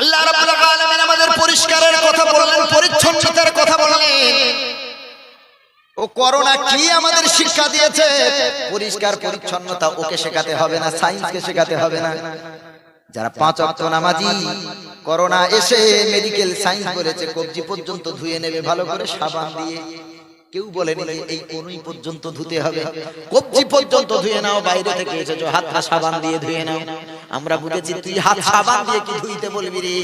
আল্লাহ রাব্বুল আলামিন আমাদের পরিষ্কারের কথা বললেন, পরিচ্ছন্নতার কথা বললেন। ও করোনা কি আমাদের শিক্ষা দিয়েছে? পরিষ্কার পরিচ্ছন্নতা ওকে শেখাতে হবে না, সায়েন্সকে শেখাতে হবে না। যারা 5 ওয়াক্ত নামাজি, করোনা এসে মেডিকেল সায়েন্স বলেছে কবজি পর্যন্ত ধুয়ে নেবে ভালো করে সাবান দিয়ে। কেউ বলেনি যে এই কোনই পর্যন্ত ধুতে হবে, কবজি পর্যন্ত ধুয়ে নাও। বাইরে থেকে এসেছো, হাতটা সাবান দিয়ে ধুয়ে নাও। আমরা বুঝেছি তুই হাত সাবান দিয়ে কি ধুইতে বলবি রে?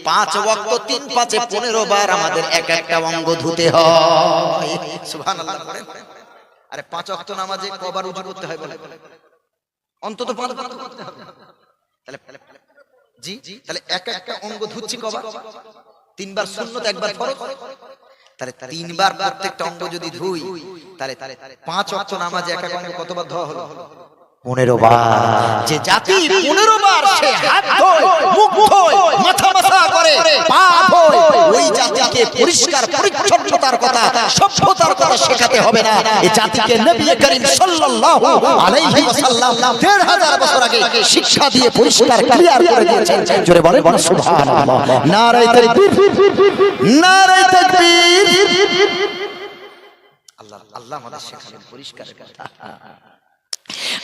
5 ওয়াক্ত 3 5 15 বার আমাদের এক একটা অঙ্গ ধুতে হয়। সুবহানাল্লাহ পড়েন। আরে 5 ওয়াক্ত নামাজে কবার ওযু করতে হয় বলে? অন্তত 5 বার করতে হবে। তাহলে জি, তাহলে এক একটা অঙ্গ ধুচ্ছি কবার? 3 বার সুন্নাত, একবার ফরজ। তাহলে 3 বার প্রত্যেকটা অঙ্গ যদি ধুই, তাহলে 5 ওয়াক্ত নামাজে এক এক অঙ্গ কতবার ধোয়া হলো? 15 বার। যে জাতি 15 বার সে হাত ধোয়, মুখ ধোয়, মাথা মাথা করে, পা ধোয়, ওই জাতিকে পরিষ্কার পরিচ্ছন্নতার কথা, সভ্যতার কথা শেখাতে হবে না। এই জাতিকে নবী করিম সাল্লাল্লাহু আলাইহি ওয়াসাল্লাম 1500 বছর আগে শিক্ষা দিয়ে পরিষ্কার ক্লিয়ার করে দিয়েছেন। জোরে বলেন সুবহানাল্লাহ। নারায়ে তাকবীর, নারায়ে তাকবীর। আল্লাহ আল্লাহ আমাদের শেখালেন পরিষ্কার কথা।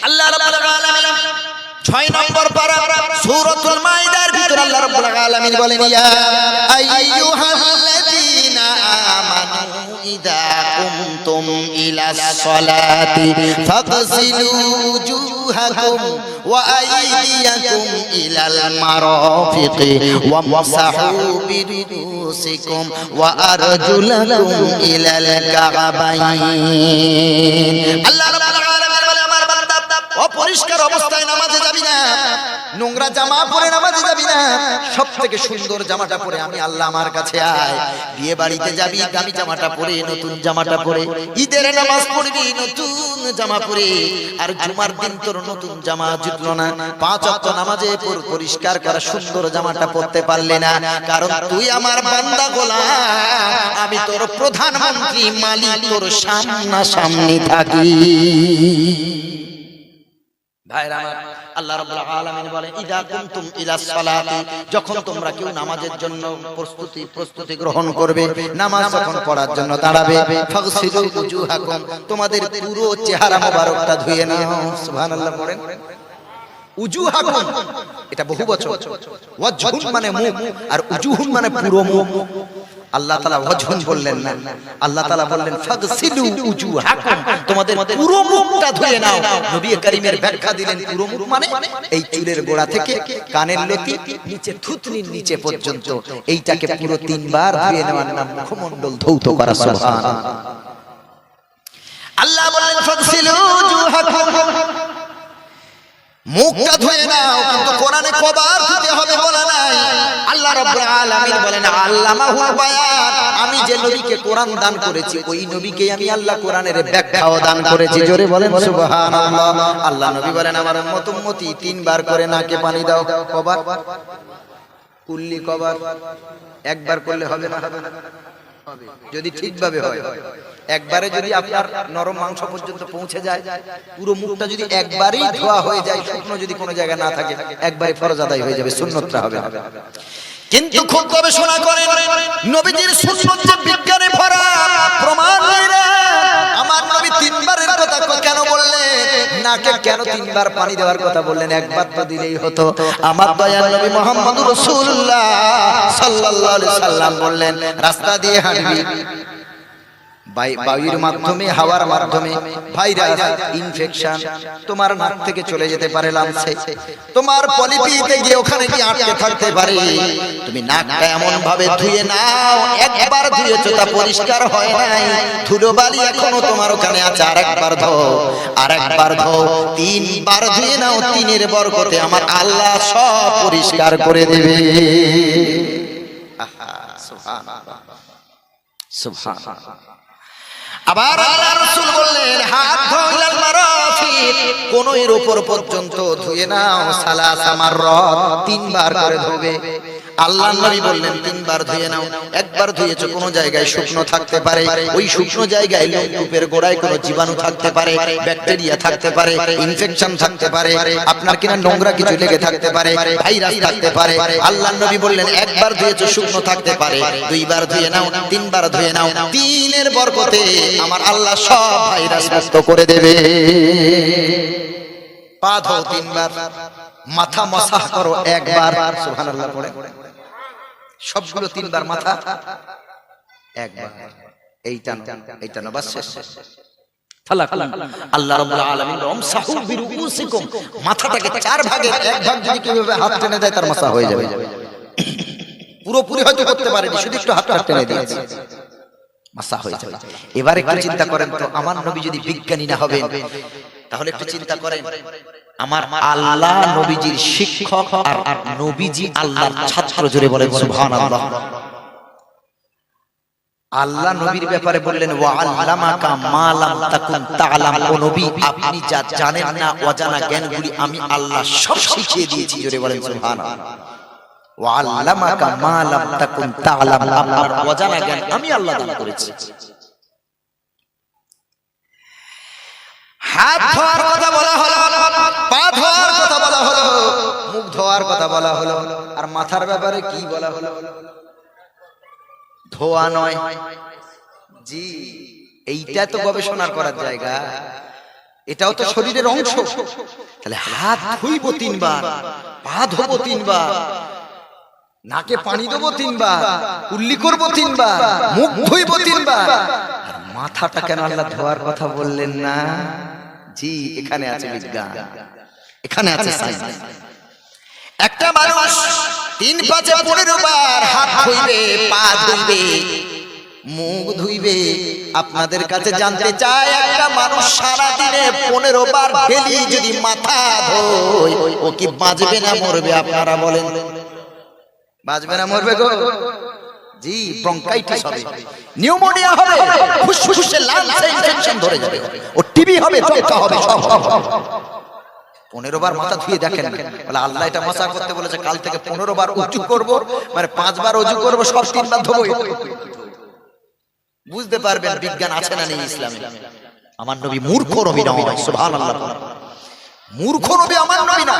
আল্লাহ রাব্বুল আলামিন 6 নম্বর পারা সূরাতুল মাইদার ভিতর আল্লাহ রাব্বুল আলামিন বলেন, ইয়া আইয়ুহাল্লাযীনা আমানু ইযা কুমতুম ইলাস সালাতি ফাগসিলু উজুহাকুম ওয়া আইদিয়াকুম ইলাল মারাফিকি ওয়ামসাহু বিরুসিকুম ওয়া আরজুলাকুম ইলাল কাবাইন। আল্লাহ অপরিষ্কার অবস্থায় নামাজে যাবি না, নোংরা জামা পরে নামাজে যাবি না। সব থেকে সুন্দর জামাটা পরে আমি আল্লাহ আমার কাছে আয়। বিয়ে বাড়িতে যাবি দামি জামাটা পরে, নতুন জামাটা পরে। ঈদের নামাজ পড়বি নতুন জামা পরে। আর জুমার দিন তোর নতুন জামা জুটলো না। 5 ওয়াক্ত নামাজে পরিষ্কার করা সুন্দর জামাটা পরতে পারলে না, কারণ তুই আমার বান্দা গোলাম, আমি তোর প্রধানমন্ত্রী, মালিক, তোর সামনাসামনি থাকি। ভাইরা আমার, আল্লাহ রাব্বুল আলামিন বলেন, ইযা কুনতুম ইলাস সালাতি, যখন তোমরা কেউ নামাজের জন্য প্রস্তুতি গ্রহণ করবে, নামাজ যখন পড়ার জন্য দাঁড়াবে, ফাগসিলু উজুহাকুম, তোমাদের পুরো চেহারা মোবারকটা ধুয়ে নাও। সুবহানাল্লাহ পড়েন। উজুহাকুম এটা বহুবচন, ওয়াজহুন মানে মুখ, আর উজুহুন মানে পুরো মুখ। আল্লাহ তাআলা ওয়াজহুন বললেন না, আল্লাহ তাআলা বললেন ফাগসিলু উজুহাকুম, তোমাদের পুরো মুখটা ধুয়ে নাও। নবী করিমের ব্যাখ্যা দিলেন পুরো মুখ মানে এই চুলের গোড়া থেকে কানের লতি নিচে থুতনির নিচে পর্যন্ত, এইটাকে পুরো 3 বার ধুয়ে নেওয়ার নাম মুখমণ্ডল ধৌত করা। সুবহানাল্লাহ। আল্লাহ বললেন ফাগসিলু উজুহাকুম, মুখটা ধুয়ে নাও, কিন্তু কোরআনে কবার ধুতে হবে বলা নাই। আল্লাহ রাব্বুল আলামিন বলেন আল্লামাহুল বায়ান, আমি যে নবীকে কোরআন দান করেছি ওই নবীকে আমি আল্লাহ কোরআনের ব্যাখ্যাও দান করেছি। জোরে বলেন সুবহানাল্লাহ। আল্লাহ নবী বলেন আমার উম্মতি 3 বার করে নাকে পানি দাও। কবার? কুল্লি কবার? একবার করলে হবে না? যদি ঠিকভাবে হয়। একবারে যদি আপনার নরম মাংস পর্যন্ত পৌঁছে যায়, পুরো মুখটা যদি একবারেই ধোয়া হয়ে যায়, শুকনো যদি কোনো জায়গা না থাকে, একবারে ফরজ আদায় হয়ে যাবে, সুন্নতটা হবে না। কিন্তু খুব গবেষণা করেন, নবীজির সুন্নত যে বিজ্ঞানে ভরা, প্রমাণ নেই রে। আমার নবী 3 বারের কথা কেন বললেন? নাকে কেন 3 বার পানি দেওয়ার কথা বললেন? একবার তো দিলেই হতো। আমার দয়াল নবী মুহাম্মদুর রাসূলুল্লাহ সাল্লাল্লাহু আলাইহি সাল্লাম বললেন, রাস্তা দিয়ে হাঁটবি, বায়ুর মাধ্যমে, হাওয়ার মাধ্যমে ভাইরাস ইনফেকশন তোমার নাক থেকে চলে যেতে পারে লাংসে, তোমার পলিপিতে গিয়ে ওখানে গিয়ে আটকে থাকতে পারে। তুমি নাকটা এমন ভাবে ধুয়ে নাও, একবার ধুয়েছো তা পরিষ্কার হয় নাই, ধুলোবালি এখনো তোমার ওখানে আছে, আরেকবার ধো, আরেকবার ধো, 3 বার ধুয়ে নাও। 3-এর বরকতে আমার আল্লাহ সব পরিষ্কার করে দেবে। সুবহানাল্লাহ, সুবহানাল্লাহ। আবার আল্লাহ রাসূল বললেন হাত ধোইলাল মারাফিক, কোনয়ের উপর পর্যন্ত ধুয়ে নাও, সালাসা মাররাত, 3 বার করে ধোবে। আল্লাহ নবী বললেন তিনবার ধুয়ে নাও। একবার ধুয়েছো, কোনো জায়গায় শুকনো থাকতে পারে, ওই শুকনো জায়গায় লোমকূপের গোড়ায় কোনো জীবাণু থাকতে পারে, ব্যাকটেরিয়া থাকতে পারে, ইনফেকশন থাকতে পারে, আপনার কিনা নোংরা কিছু লেগে থাকতে পারে, ভাইরাস থাকতে পারে। আল্লাহ নবী বললেন একবার ধুয়েছো শুকনো থাকতে পারে, দুইবার ধুয়ে নাও, তিনবার ধুয়ে নাও, তিনের বরকতে আমার আল্লাহ সব ভাইরাস মুক্ত করে দেবে। পা ধোও তিনবার, মাথা মাসাহ করো একবার, সুবহানাল্লাহ পড়ে, সবগুলো তিনবার, মাথা একবার, এইটা না বাস শেষ। আল্লাহ রাব্বুল আলামিন আমসাহু বিরুউসিকুম, মাথাটাকে চার ভাগের এক ভাগ যদি কিভাবে হাত টেনে দেয় তার মাসা হয়ে যাবে। পুরোপুরি হয়তো করতে পারেনি, শুধু একটু হাত টেনে দিয়েছে, মাসা হয়ে যাবে। এবারে একটু চিন্তা করেন তো, আমার নবী যদি বিজ্ঞানী না হবেন, তাহলে একটু চিন্তা করেন, আমার আল্লাহ নবীজির শিক্ষক আর নবীজি আল্লাহর ছাত্র, জোরে বলেন সুবহানাল্লাহ। আল্লাহ নবীর ব্যাপারে বললেন ওয়া আল্লামাকা মা লাম তাকুন তা'লাম, ও নবী আপনি যা জানেন না অজানা জ্ঞানগুলি আমি আল্লাহ সব শিখিয়ে দিয়েছি, জোরে বলেন সুবহানাল্লাহ। ওয়া আল্লামাকা মা লাম তাকুন তা'লাম, আপনার অজানা জ্ঞান আমি আল্লাহ দান করেছি। হাত ধোয়ার কথা বলা হলো, পা ধোয়ার কথা বলা হলো, মুখ ধোয়ার কথা বলা হলো, আর মাথার ব্যাপারে কি বলা হলো? ধোয়া নয়। জি, এইটা তো গবেষণা করার জায়গা, এটাও তো শরীরের অংশ। তাহলে হাত ধুইব তিনবার, পা ধোবো তিনবার, নাকে পানি দেবো তিনবার, কুল্লি করবো তিনবার, মুখ ধুইব তিনবার, আর মাথাটা কেন আল্লাহ ধোয়ার কথা বললেন না? জি, এখানে আছে বিজ্ঞান, এখানে আছে সায়েন্স। একটা মানুষ 3, 5, 15 বার হাত ধুইবে, পা ধুইবে, মুখ ধুইবে। আপনাদের কাছে জানতে চাই, একটা মানুষ সারা দিনে 15 বার ডেলি যদি মাথা ধোয়, ও কি বাঁচবে না মরবে? আপনারা বলেন, বাঁচবে না মরবে গো? জি, ব্রঙ্কাইটিস হবে, নিউমোনিয়া হবে, ফুসফুসে লাংসে ইনফেকশন ধরে যাবে, ও টিবি হবে, যক্ষা হবে, সব হবে। 15 বার মাথা ধুয়ে দেখেন, বলে আল্লাহ এটা মাসা করতে বলেছে, কাল থেকে 15 বার ওযু করব, মানে 5 বার ওযু করব, সব 3 বার ধোবো। বুঝতে পারবেন বিজ্ঞান আছে না নেই ইসলামে। আমার নবী মূর্খ নবী নয়, সুবহানাল্লাহ। মূর্খ নবী আমার নবী না।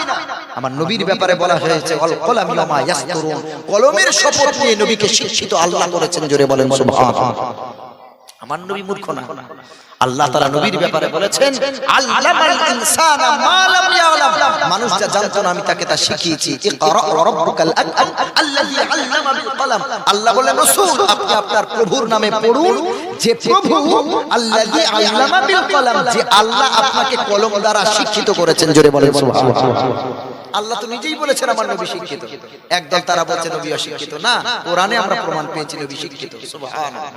আমার নবীর ব্যাপারে বলা হয়েছে আল কলামি ওয়া মা ইয়াসতুরুন, কলমের শপথ নিয়ে নবীকে শিক্ষিত আল্লাহ করেছেন, জোরে বলেন সুবহানাল্লাহ। আমার নবী মূর্খ না। আল্লাহ তাআলা নবীর ব্যাপারে বলেছেন আল্লামাল ইনসানা মা লাম ইয়ালাম, মানুষ যা জানতো না আমি তাকে তা শিখিয়েছি। ইকরা ওয়া রাব্বুকাল আকরাম আল্লাযী আল্লামা বিল কলম, আল্লাহ বলেন রাসূল আপনি আপনার প্রভুর নামে পড়ুন, যে প্রভু আল্লাযী আল্লামা বিল কলম, যে আল্লাহ আপনাকে কলম দ্বারা শিক্ষিত করেছেন, জোরে বলেন সুবহানাল্লাহ। আল্লাহ তো নিজেই বলেছেন আমার নবী শিক্ষিত। একদল তারা বলছে নবী অশিক্ষিত, না, কোরআনে আমরা প্রমাণ পেয়েছি নবী শিক্ষিত, সুবহানাল্লাহ।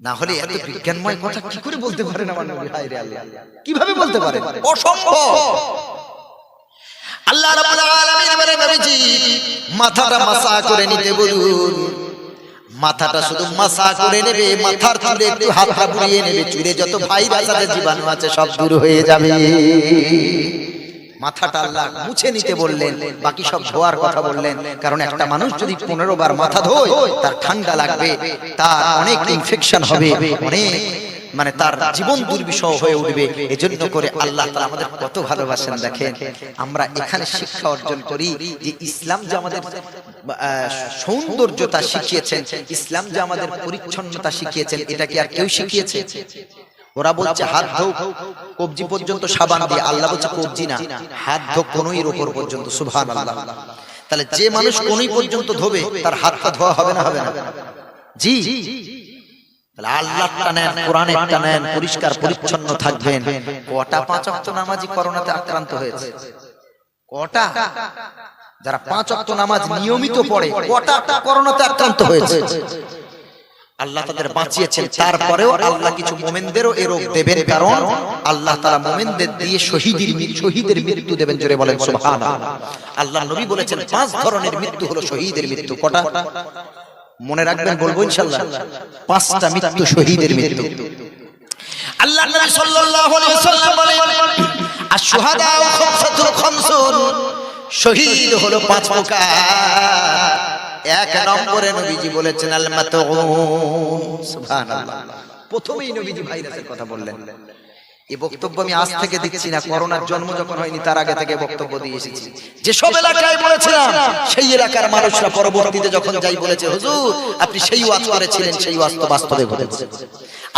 না হলে এত বিজ্ঞানময় কথা কি করে বলতে পারেন আমার নবী? হায় রে আল্লাহ, কিভাবে বলতে পারেন? অসম্ভব। আল্লাহ রাব্বুল আলামিন বলেন নবীজি মাথাটা মাসা করে নিতে বলুন। মাথাটা শুধু মাসা করে নেবে, মাথার চুলে একটু হাতটা বুলিয়ে নেবে, চুলে যত ভাইরাস আছে, জীবাণু আছে, সব দূর হয়ে যাবে। মাথাটা আল্লাহ মুছে নিতে বললেন, বাকি সব ধোয়ার কথা বললেন। কারণ একটা মানুষ যদি 15 বার মাথা ধোয়, তার ঠান্ডা লাগবে, তার অনেক ইনফেকশন হবে, অনেক মানে তার জীবন দুর্বিষহ হয়ে উঠবে। এজন্য করে আল্লাহ তাআলা আমাদের কত ভালোবাসেন দেখেন। আমরা এখানে শিক্ষা অর্জন করি যে ইসলাম যে আমাদের সৌন্দর্যতা শিখিয়েছেন, ইসলাম যে আমাদের পরিচ্ছন্নতা শিখিয়েছেন, এটা কি আর কেউ শিখিয়েছে? ওরা বলছে হাত ধো কবজি পর্যন্ত সাবান দিয়ে, আল্লাহ বলছে কবজি না, হাত ধো কোনইর উপর পর্যন্ত, সুবহানাল্লাহ। তাহলে যে মানুষ কোনই পর্যন্ত ধোবে, তার হাতটা ধোয়া হবে না? হবে না? জি। তাহলে আল্লাহটা নেন, কোরআনেরটা নেন, পরিষ্কার পরিচ্ছন্ন থাকবেন। কটা 5 ওয়াক্ত নামাজি করোনাতে আক্রান্ত হয়েছে? কটা? যারা 5 ওয়াক্ত নামাজ নিয়মিত পড়ে, কটা করোনাতে আক্রান্ত হয়েছে? আল্লাহ তাদের বাঁচিয়েছেন। তারপরেও আল্লাহ কিছু মুমিনদেরও এই রোগ দেবেন, কারণ আল্লাহ তাআলা মুমিনদের দিয়ে শহীদের মৃত্যু দেবেন, জোরে বলেন সুবহানাল্লাহ। আল্লাহ নবী বলেছেন 5 ধরনের মৃত্যু হলো শহীদের মৃত্যু। কটা মনে রাখবেন, বলবো ইনশাআল্লাহ। 5টা মৃত্যু শহীদের মৃত্যু। আল্লাহ নবী সাল্লাল্লাহু আলাইহি ওয়াসাল্লাম বলেন আশ-শুহাদা খামসাতুন, শহীদ হলো 5 প্রকার। এক নম্বরে নবীজি বলেছেন আল মাতুন, সুবহানাল্লাহ। প্রথমেই নবীজি ভাইরাসের কথা বললেন। এই বক্তব্য আমি আজ থেকে দিচ্ছি না, করোনার জন্ম যখন হয়নি তার আগে থেকে বক্তব্য দিয়ে এসেছি। যেসব এলাকায় বলেছিলাম সেই এলাকার মানুষরা পরবর্তীতে যখন যাই বলেছে, হুজুর আপনি সেই ওয়াজ করেছিলেন, সেই ওয়াজ তো বাস্তবে ঘটেছে।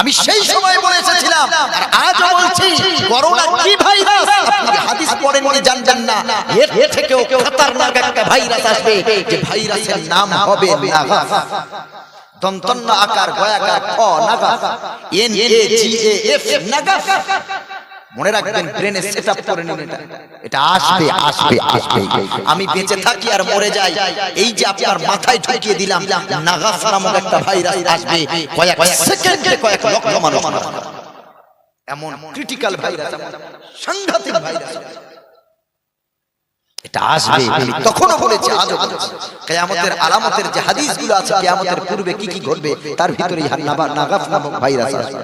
আমি সেই সময় বলে এসেছিলাম আর আজও বলছি, করোনা কি ভাইরাস আপনি হাদিস পড়েননি জানবেন না, এর থেকেও খতরনাক একটা ভাইরাস আসবে, যে ভাইরাসের নাম হবে নাগাস। দন্তন্য আকার গয়াকার খ নাগাস, N A G A F নাগাস। মনে রাখবেন, ব্রেনে সেটআপ করে নিন, এটা আসবে আসবে আসবে। আমি বেঁচে থাকি আর মরে যাই, এই যে আপনার মাথায় ঢুকিয়ে দিলাম নাগাস নামক একটা ভাইরাস আসবে, কয়েক সেকেন্ডে কয়েক লক্ষ মানুষ মারা যাবে। এমন ক্রিটিক্যাল ভাইরাস, সাংঘাতিক ভাইরাস এটা আসবে। আমি তখনও বলেছি, আজও বলছি, কিয়ামতের আলামতের যে হাদিসগুলো আছে, কিয়ামতের পূর্বে কি কি ঘটবে তার ভিতরেই নাগাস নামক ভাইরাস আসবে।